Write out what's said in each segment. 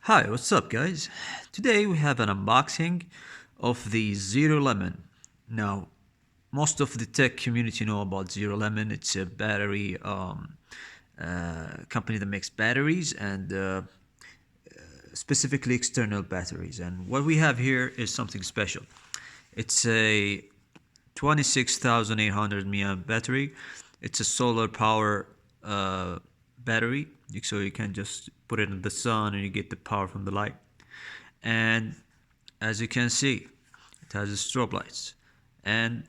Hi, what's up guys? Today we have an unboxing of the Zerolemon. Now, most of the tech community know about Zerolemon. It's a battery company that makes batteries and specifically external batteries. And what we have here is something special. It's a 26,800 mAh battery. It's a solar power battery, so you can just put it in the sun and you get the power from the light. And as you can see, it has the strobe lights. And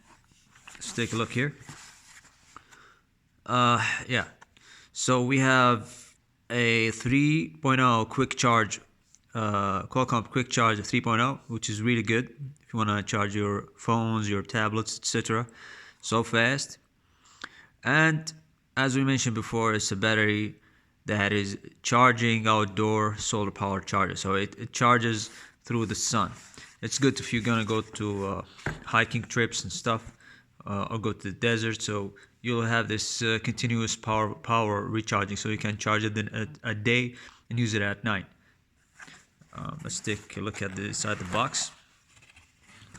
let's take a look here. Yeah, so we have a 3.0 quick charge, Qualcomm quick charge 3.0, which is really good if you want to charge your phones, your tablets, etc. so fast. And as we mentioned before, it's a battery that is charging outdoor solar power charger, so it charges through the sun. It's good if you're gonna go to hiking trips and stuff, or go to the desert, so you'll have this continuous power recharging, so you can charge it in a day and use it at night. Let's take a look at the inside the box.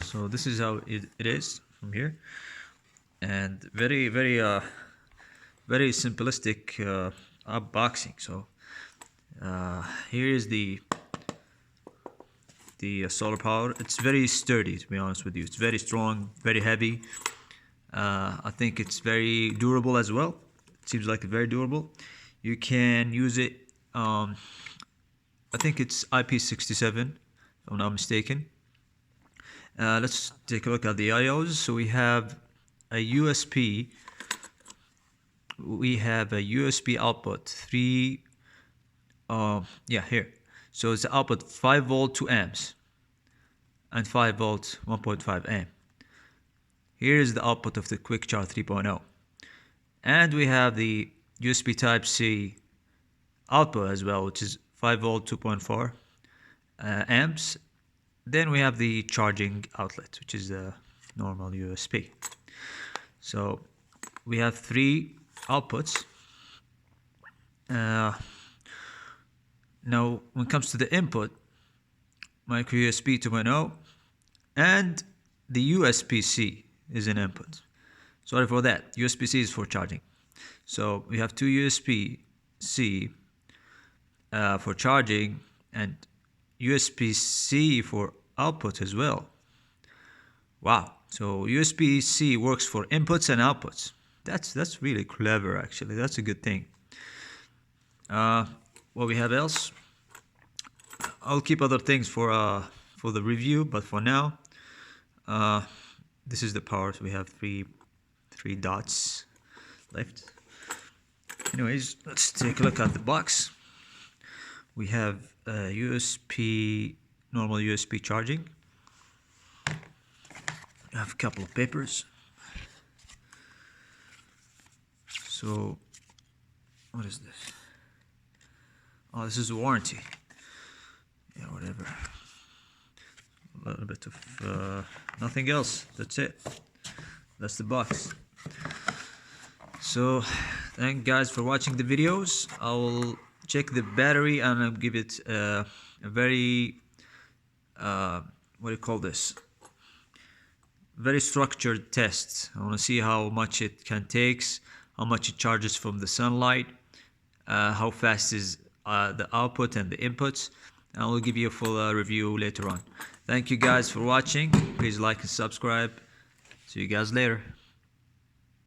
So this is how it is from here, and very simplistic unboxing. So here is the solar power. It's very sturdy, to be honest with you. It's very strong, very heavy. I think it's very durable as well. It seems like very durable. You can use it, I think it's IP67 if I'm not mistaken. Let's take a look at the IOs. So we have a USB output 3, here. So it's the output 5 volt 2 amps and 5 volt 1.5 amp. Here is the output of the quick charge 3.0, and we have the USB type C output as well, which is 5 volt 2.4 amps. Then we have the charging outlet, which is the normal USB. So we have 3 outputs. Now when it comes to the input, micro USB 2.0 and the USB-C is an input. Sorry for that. USB-C is for charging. So we have 2 USB-C for charging and USB-C for output as well. Wow. So USB-C works for inputs and outputs. That's really clever, actually. That's a good thing. What we have else? I'll keep other things for the review, but for now, this is the power. So we have three dots left. Anyways, let's take a look at the box. We have normal USB charging. I have a couple of papers. So, what is this? Oh, this is a warranty. Yeah, whatever. A little bit of nothing else. That's it. That's the box. So, thank you guys for watching the videos. I will check the battery and I'll give it a very what do you call this? Very structured test. I want to see how much it can take, how much it charges from the sunlight, how fast is the output and the inputs, and I will give you a full review later on. Thank you guys for watching. Please like and subscribe. See you guys later.